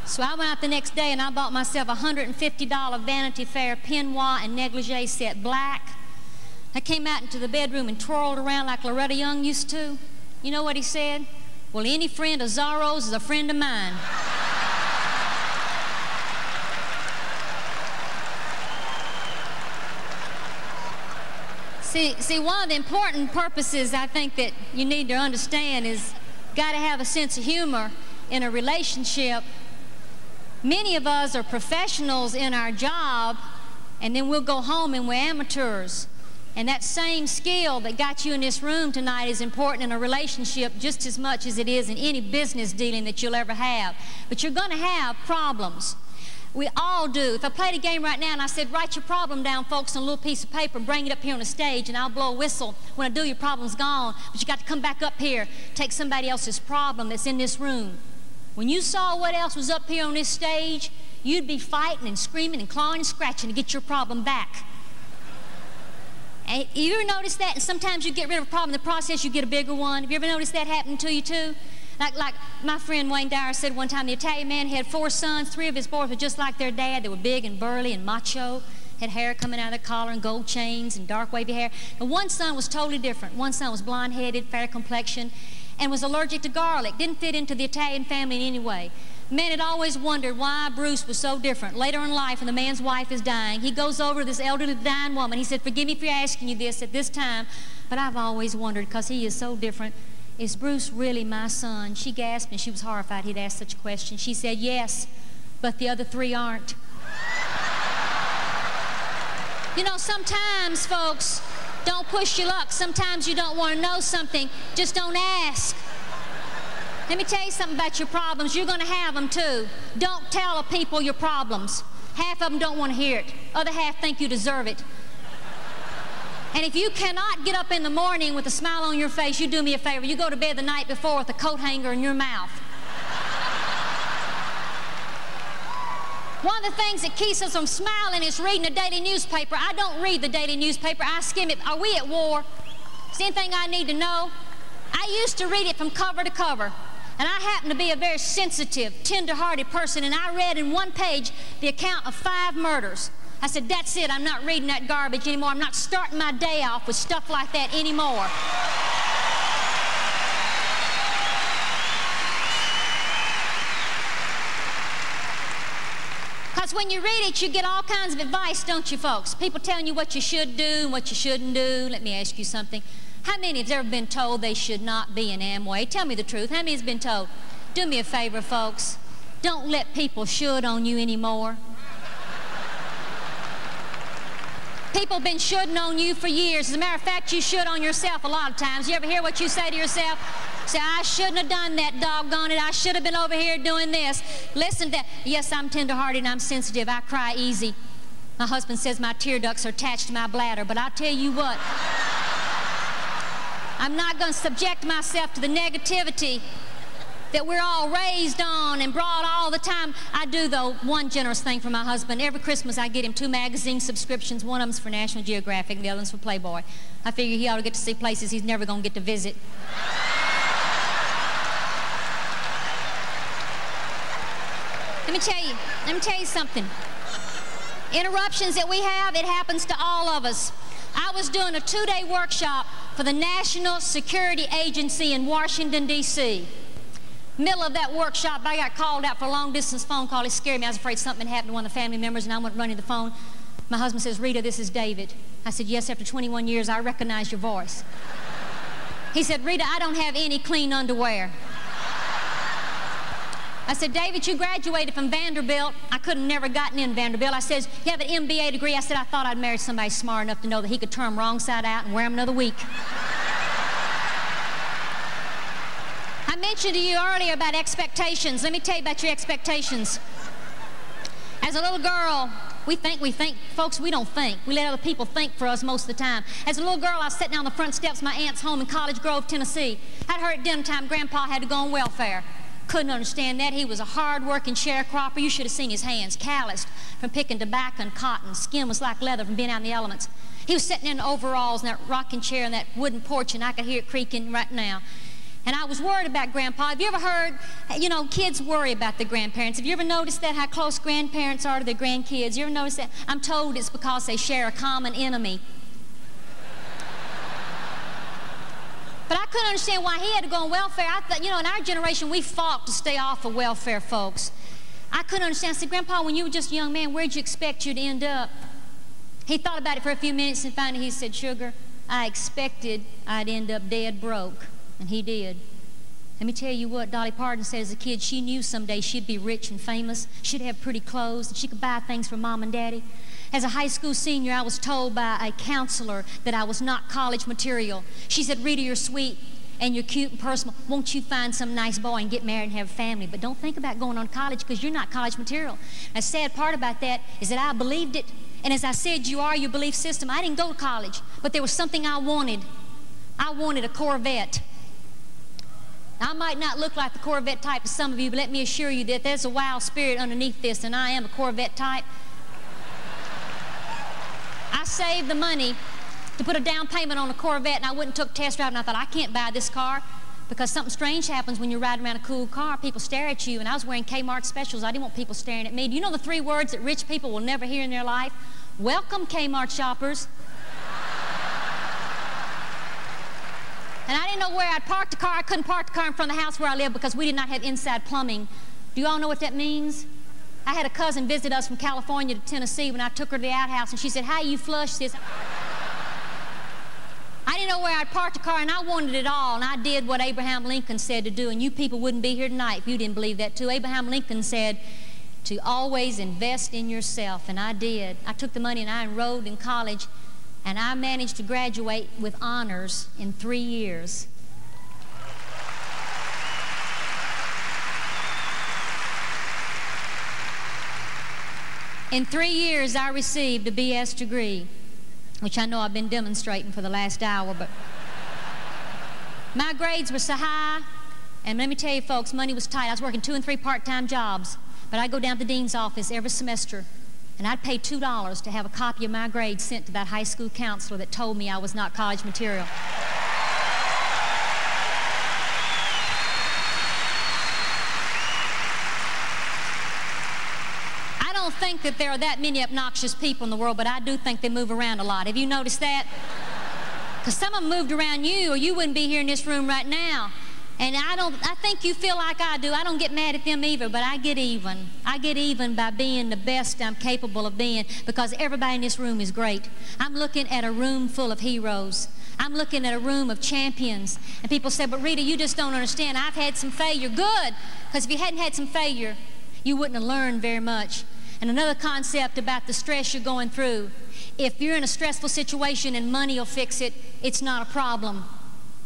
So I went out the next day and I bought myself a $150 Vanity Fair peignoir and negligee set, black, I came out into the bedroom and twirled around like Loretta Young used to. You know what he said? Well, any friend of Zorro's is a friend of mine. See, one of the important purposes I think that you need to understand is got to have a sense of humor in a relationship. Many of us are professionals in our job, and then we'll go home and we're amateurs. And that same skill that got you in this room tonight is important in a relationship just as much as it is in any business dealing that you'll ever have. But you're going to have problems. We all do. If I played a game right now and I said, write your problem down, folks, on a little piece of paper, bring it up here on the stage, and I'll blow a whistle. When I do, your problem's gone. But you got to come back up here, take somebody else's problem that's in this room. When you saw what else was up here on this stage, you'd be fighting and screaming and clawing and scratching to get your problem back. And you ever notice that? And sometimes you get rid of a problem in the process, you get a bigger one. Have you ever noticed that happen to you too? Like my friend Wayne Dyer said one time, the Italian man had 4 sons. 3 of his boys were just like their dad. They were big and burly and macho, had hair coming out of their collar and gold chains and dark wavy hair. And one son was totally different. One son was blonde-headed, fair complexion, and was allergic to garlic. Didn't fit into the Italian family in any way. The man had always wondered why Bruce was so different. Later in life, when the man's wife is dying, he goes over to this elderly dying woman. He said, forgive me for asking you this at this time, but I've always wondered, because he is so different, is Bruce really my son? She gasped, and she was horrified he'd asked such a question. She said, yes, but the other 3 aren't. You know, sometimes, folks, don't push your luck. Sometimes you don't want to know something. Just don't ask. Let me tell you something about your problems. You're going to have them, too. Don't tell people your problems. Half of them don't want to hear it. Other half think you deserve it. And if you cannot get up in the morning with a smile on your face, you do me a favor. You go to bed the night before with a coat hanger in your mouth. One of the things that keeps us from smiling is reading a daily newspaper. I don't read the daily newspaper. I skim it. Are we at war? Is there anything I need to know? I used to read it from cover to cover. And I happen to be a very sensitive, tender-hearted person, and I read in one page the account of 5 murders. I said, that's it. I'm not reading that garbage anymore. I'm not starting my day off with stuff like that anymore. Because when you read it, you get all kinds of advice, don't you, folks? People telling you what you should do and what you shouldn't do. Let me ask you something. How many have ever been told they should not be in Amway? Tell me the truth. How many has been told? Do me a favor, folks. Don't let people should on you anymore. People have been shoulding on you for years. As a matter of fact, you should on yourself a lot of times. You ever hear what you say to yourself? Say, I shouldn't have done that, doggone it. I should have been over here doing this. Listen to that. Yes, I'm tender-hearted and I'm sensitive. I cry easy. My husband says my tear ducts are attached to my bladder, but I'll tell you what. I'm not going to subject myself to the negativity that we're all raised on and brought all the time. I do, though, one generous thing for my husband. Every Christmas I get him 2 magazine subscriptions. One of them's for National Geographic and the other one's for Playboy. I figure he ought to get to see places he's never going to get to visit. Let me tell you something. Interruptions that we have, it happens to all of us. I was doing a 2-day workshop for the National Security Agency in Washington, D.C. Middle of that workshop, I got called out for a long-distance phone call. It scared me. I was afraid something had happened to one of the family members, and I went running the phone. My husband says, Rita, this is David. I said, yes, after 21 years, I recognize your voice. He said, Rita, I don't have any clean underwear. I said, David, you graduated from Vanderbilt. I could have never gotten in Vanderbilt. I said, you have an MBA degree. I said, I thought I'd married somebody smart enough to know that he could turn them wrong side out and wear them another week. I mentioned to you earlier about expectations. Let me tell you about your expectations. As a little girl, we think. Folks, we don't think. We let other people think for us most of the time. As a little girl, I was sitting on the front steps of my aunt's home in College Grove, Tennessee. I'd heard at dinner time Grandpa had to go on welfare. Couldn't understand that. He was a hard-working sharecropper. You should have seen his hands, calloused from picking tobacco and cotton. Skin was like leather from being out in the elements. He was sitting in overalls in that rocking chair in that wooden porch, and I could hear it creaking right now. And I was worried about Grandpa. Have you ever heard, you know, kids worry about their grandparents. Have you ever noticed that, how close grandparents are to their grandkids? You ever notice that? I'm told it's because they share a common enemy. But I couldn't understand why he had to go on welfare. I thought, you know, in our generation, we fought to stay off of welfare, folks. I couldn't understand. I said, Grandpa, when you were just a young man, where'd you expect you to end up? He thought about it for a few minutes, and finally he said, Sugar, I expected I'd end up dead broke. And he did. Let me tell you what Dolly Parton said as a kid. She knew someday she'd be rich and famous. She'd have pretty clothes, and she could buy things for Mom and Daddy. As a high school senior, I was told by a counselor that I was not college material. She said, Rita, you're sweet and you're cute and personal. Won't you find some nice boy and get married and have a family? But don't think about going on college because you're not college material. And the sad part about that is that I believed it. And as I said, you are your belief system. I didn't go to college, but there was something I wanted. I wanted a Corvette. I might not look like the Corvette type to some of you, but let me assure you that there's a wild spirit underneath this, and I am a Corvette type. I saved the money to put a down payment on a Corvette, and I went and took a test drive, and I thought, I can't buy this car because something strange happens when you're riding around a cool car. People stare at you, and I was wearing Kmart specials. I didn't want people staring at me. Do you know the 3 words that rich people will never hear in their life? Welcome, Kmart shoppers. And I didn't know where I'd park the car. I couldn't park the car in front of the house where I lived because we did not have inside plumbing. Do you all know what that means? I had a cousin visit us from California to Tennessee when I took her to the outhouse, and she said, how you flush this? I didn't know where I'd park the car, and I wanted it all, and I did what Abraham Lincoln said to do, and you people wouldn't be here tonight if you didn't believe that too. Abraham Lincoln said to always invest in yourself, and I did. I took the money and I enrolled in college, and I managed to graduate with honors in 3 years. In 3 years, I received a BS degree, which I know I've been demonstrating for the last hour, but my grades were so high, and let me tell you, folks, money was tight. I was working 2 and 3 part-time jobs, but I'd go down to the dean's office every semester, and I'd pay $2 to have a copy of my grades sent to that high school counselor that told me I was not college material. I don't think that there are that many obnoxious people in the world, but I do think they move around a lot. Have you noticed that? Because some of them moved around you, or you wouldn't be here in this room right now. And I think you feel like I do. I don't get mad at them either, but I get even. I get even by being the best I'm capable of being, because everybody in this room is great. I'm looking at a room full of heroes. I'm looking at a room of champions. And people say, but Rita, you just don't understand. I've had some failure. Good, because if you hadn't had some failure, you wouldn't have learned very much. And another concept about the stress you're going through. If you're in a stressful situation and money will fix it, it's not a problem.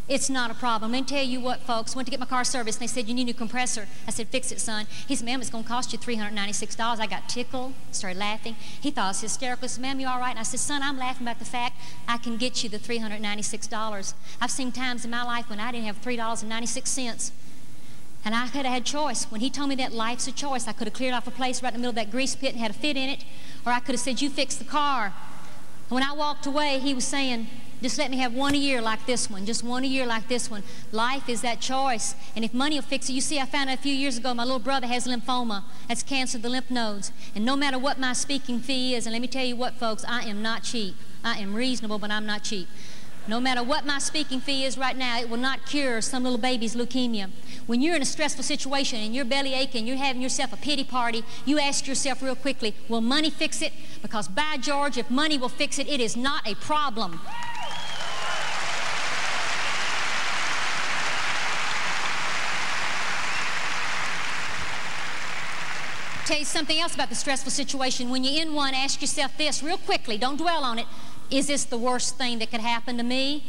It's not a problem. Let me tell you what, folks. Went to get my car serviced, and they said, you need a new compressor. I said, fix it, son. He said, ma'am, it's going to cost you $396. I got tickled, started laughing. He thought I was hysterical. He said, ma'am, you all right? And I said, son, I'm laughing about the fact I can get you the $396. I've seen times in my life when I didn't have $3.96. And I could have had choice. When he told me that life's a choice, I could have cleared off a place right in the middle of that grease pit and had a fit in it, or I could have said, you fix the car. And when I walked away, he was saying, just let me have one a year like this one, just one a year like this one. Life is that choice, and if money will fix it. You see, I found out a few years ago my little brother has lymphoma. That's cancer of the lymph nodes. And no matter what my speaking fee is, and let me tell you what, folks, I am not cheap. I am reasonable, but I'm not cheap. No matter what my speaking fee is right now, it will not cure some little baby's leukemia. When you're in a stressful situation and you're belly aching, you're having yourself a pity party, you ask yourself real quickly, will money fix it? Because by George, if money will fix it, it is not a problem. Tell you something else about the stressful situation. When you're in one, ask yourself this real quickly. Don't dwell on it. Is this the worst thing that could happen to me?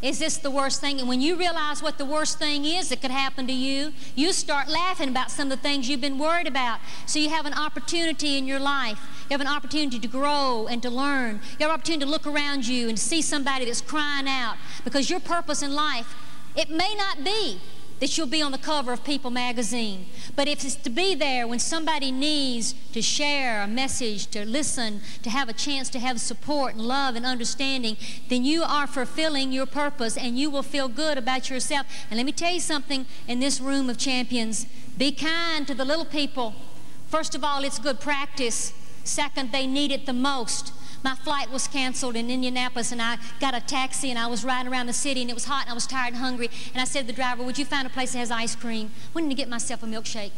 Is this the worst thing? And when you realize what the worst thing is that could happen to you, you start laughing about some of the things you've been worried about. So you have an opportunity in your life. You have an opportunity to grow and to learn. You have an opportunity to look around you and see somebody that's crying out. Because your purpose in life, it may not be that you'll be on the cover of People magazine. But if it's to be there when somebody needs to share a message, to listen, to have a chance to have support and love and understanding, then you are fulfilling your purpose and you will feel good about yourself. And let me tell you something in this room of champions. Be kind to the little people. First of all, it's good practice. Second, they need it the most. My flight was canceled in Indianapolis, and I got a taxi, and I was riding around the city, and it was hot, and I was tired and hungry. And I said to the driver, would you find a place that has ice cream? Wanted to get myself a milkshake.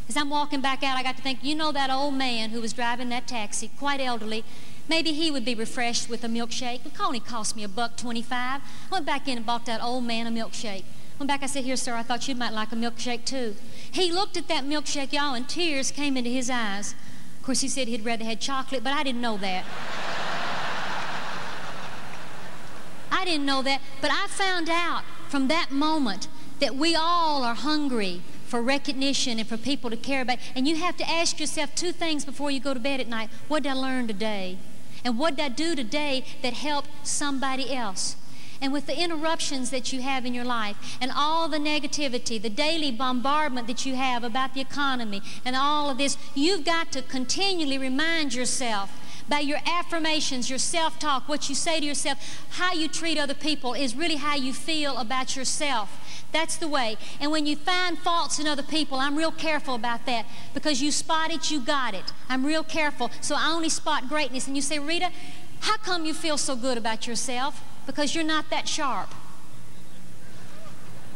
As I'm walking back out, I got to think, you know, that old man who was driving that taxi, quite elderly, maybe he would be refreshed with a milkshake. It only cost me $1.25. I went back in and bought that old man a milkshake. Went back, I said, here, sir, I thought you might like a milkshake too. He looked at that milkshake, y'all, and tears came into his eyes. Of course, he said he'd rather had chocolate, but I didn't know that. I didn't know that, but I found out from that moment that we all are hungry for recognition and for people to care about. And you have to ask yourself two things before you go to bed at night. What did I learn today? And what did I do today that helped somebody else? And with the interruptions that you have in your life and all the negativity, the daily bombardment that you have about the economy and all of this, you've got to continually remind yourself by your affirmations, your self-talk, what you say to yourself, how you treat other people is really how you feel about yourself. That's the way. And when you find faults in other people, I'm real careful about that, because you spot it, you got it. I'm real careful. So I only spot greatness. And you say, Rita, how come you feel so good about yourself? Because you're not that sharp.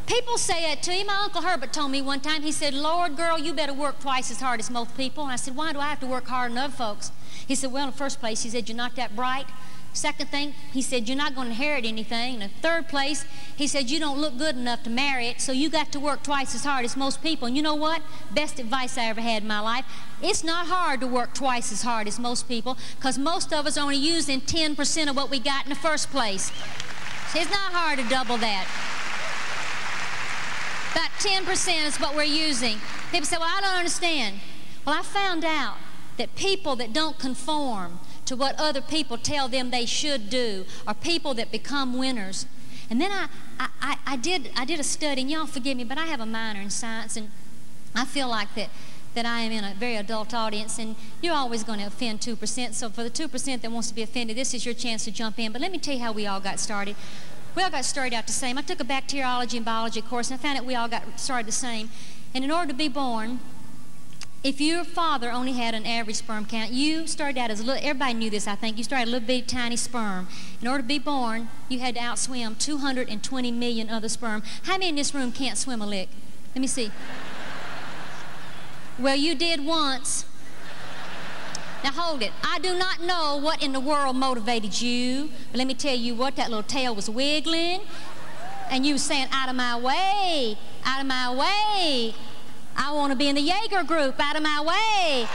People say that to you. My Uncle Herbert told me one time, he said, Lord, girl, you better work twice as hard as most people. And I said, why do I have to work harder than other folks? He said, well, in the first place, he said, you're not that bright. Second thing, he said, you're not going to inherit anything. In the third place, he said, you don't look good enough to marry it, so you got to work twice as hard as most people. And you know what? Best advice I ever had in my life. It's not hard to work twice as hard as most people, because most of us are only using 10% of what we got in the first place. So it's not hard to double that. About 10% is what we're using. People say, well, I don't understand. Well, I found out that people that don't conform to what other people tell them they should do are people that become winners. And then I did a study, and y'all forgive me, but I have a minor in science, and I feel like that I am in a very adult audience, and you're always going to offend 2%. So for the 2% that wants to be offended, this is your chance to jump in. But let me tell you how we all got started. We all got started out the same. I took a bacteriology and biology course, and I found out we all got started the same. And in order to be born, if your father only had an average sperm count, you started out as a little, everybody knew this, I think, you started a little bitty tiny sperm. In order to be born, you had to outswim 220 million other sperm. How many in this room can't swim a lick? Let me see. Well, you did once. Now hold it. I do not know what in the world motivated you, but let me tell you what, that little tail was wiggling, and you were saying, out of my way, out of my way. I want to be in the Jaeger group, out of my way.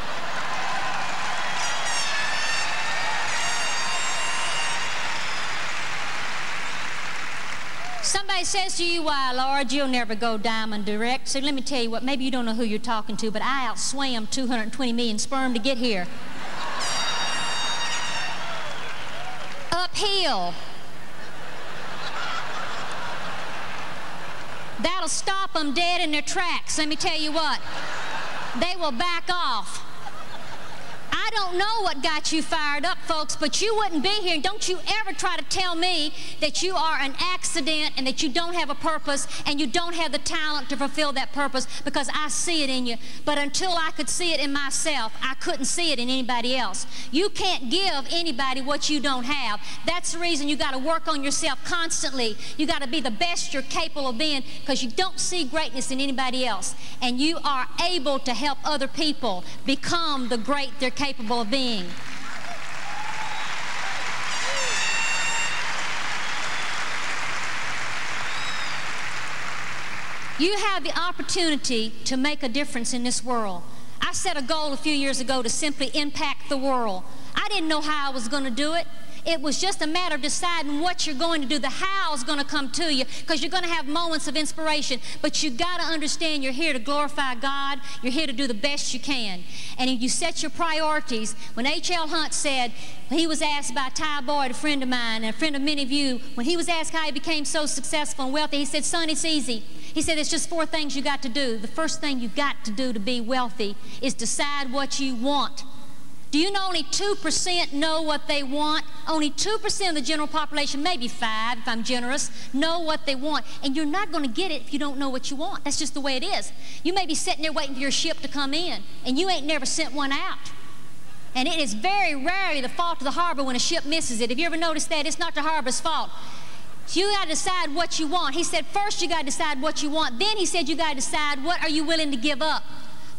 Somebody says to you, why, Lord, you'll never go diamond direct. So let me tell you what, maybe you don't know who you're talking to, but I outswam 220 million sperm to get here. Uphill. That'll stop them dead in their tracks. Let me tell you what. They will back off. I don't know what got you fired up, folks, but you wouldn't be here. And don't you ever try to tell me that you are an accident and that you don't have a purpose and you don't have the talent to fulfill that purpose, because I see it in you. But until I could see it in myself, I couldn't see it in anybody else. You can't give anybody what you don't have. That's the reason you got to work on yourself constantly. You got to be the best you're capable of being, because you don't see greatness in anybody else. And you are able to help other people become the great they're capable of being. You have the opportunity to make a difference in this world. I set a goal a few years ago to simply impact the world. I didn't know how I was going to do it. It was just a matter of deciding what you're going to do. The how is going to come to you, because you're going to have moments of inspiration. But you got to understand you're here to glorify God. You're here to do the best you can. And if you set your priorities, when H.L. Hunt said, he was asked by Ty Boyd, a friend of mine, and a friend of many of you, when he was asked how he became so successful and wealthy, he said, son, it's easy. He said, it's just 4 things you got to do. The first thing you got to do to be wealthy is decide what you want. Do you know only 2% know what they want? Only 2% of the general population, maybe 5 if I'm generous, know what they want. And you're not going to get it if you don't know what you want. That's just the way it is. You may be sitting there waiting for your ship to come in, and you ain't never sent one out. And it is very rarely the fault of the harbor when a ship misses it. Have you ever noticed that? It's not the harbor's fault. So you got to decide what you want. He said, first you got to decide what you want. Then he said you got to decide what are you willing to give up.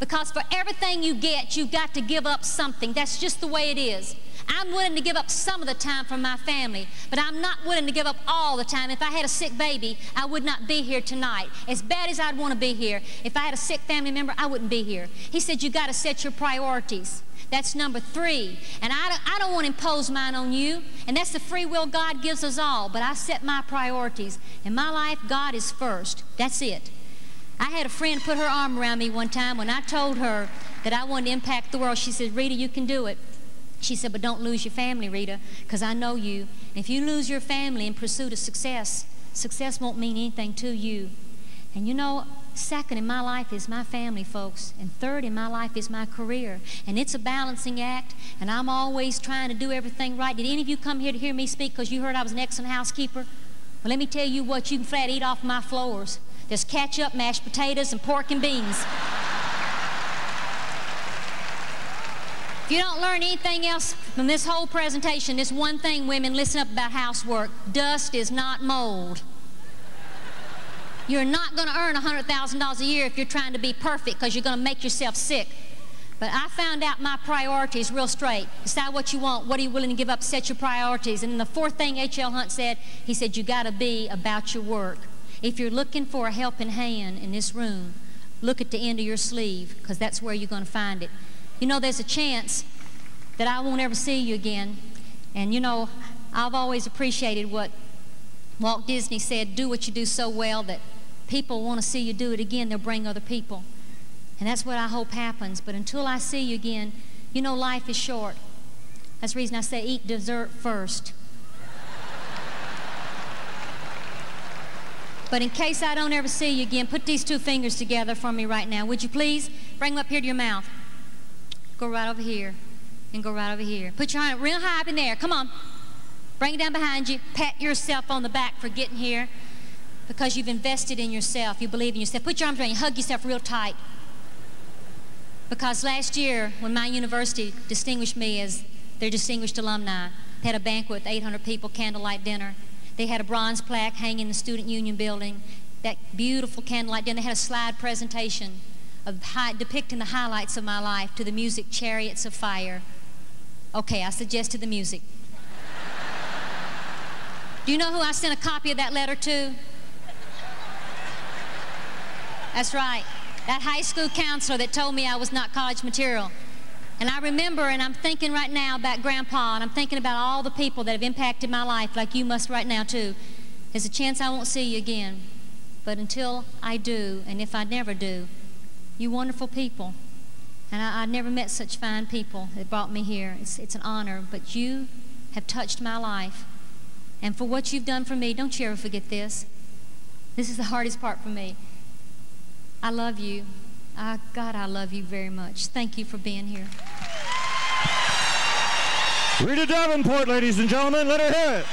Because for everything you get, you've got to give up something. That's just the way it is. I'm willing to give up some of the time for my family, but I'm not willing to give up all the time. If I had a sick baby, I would not be here tonight. As bad as I'd want to be here, if I had a sick family member, I wouldn't be here. He said, you got to set your priorities. That's number 3. And I don't want to impose mine on you, and that's the free will God gives us all, but I set my priorities. In my life, God is first. That's it. I had a friend put her arm around me one time when I told her that I wanted to impact the world. She said, Rita, you can do it. She said, but don't lose your family, Rita, because I know you. And if you lose your family in pursuit of success, success won't mean anything to you. And you know, second in my life is my family, folks. And third in my life is my career. And it's a balancing act, and I'm always trying to do everything right. Did any of you come here to hear me speak because you heard I was an excellent housekeeper? Well, let me tell you what, you can flat eat off my floors. There's ketchup, mashed potatoes, and pork and beans. If you don't learn anything else from this whole presentation, this one thing, women, listen up about housework. Dust is not mold. You're not going to earn $100,000 a year if you're trying to be perfect, because you're going to make yourself sick. But I found out my priorities real straight. Decide what you want. What are you willing to give up? Set your priorities. And the fourth thing H.L. Hunt said, he said, you got to be about your work. If you're looking for a helping hand in this room, look at the end of your sleeve, because that's where you're going to find it. You know, there's a chance that I won't ever see you again. And you know, I've always appreciated what Walt Disney said, do what you do so well that people want to see you do it again, they'll bring other people. And that's what I hope happens. But until I see you again, you know, life is short. That's the reason I say eat dessert first. But in case I don't ever see you again, put these 2 fingers together for me right now. Would you please? Bring them up here to your mouth. Go right over here and go right over here. Put your hand real high up in there. Come on. Bring it down behind you. Pat yourself on the back for getting here, because you've invested in yourself. You believe in yourself. Put your arms around you. Hug yourself real tight. Because last year, when my university distinguished me as their distinguished alumni, they had a banquet with 800 people, candlelight dinner. They had a bronze plaque hanging in the Student Union building. That beautiful candlelight dinner. They had a slide presentation of depicting the highlights of my life to the music Chariots of Fire. Okay, I suggested the music. Do you know who I sent a copy of that letter to? That's right, that high school counselor that told me I was not college material. And I remember, and I'm thinking right now about Grandpa, and I'm thinking about all the people that have impacted my life, like you must right now too. There's a chance I won't see you again. But until I do, and if I never do, you wonderful people, and I never met such fine people that brought me here. It's an honor, but you have touched my life. And for what you've done for me, don't you ever forget this. This is the hardest part for me. I love you. God, I love you very much. Thank you for being here. Rita Davenport, ladies and gentlemen, let her hear it.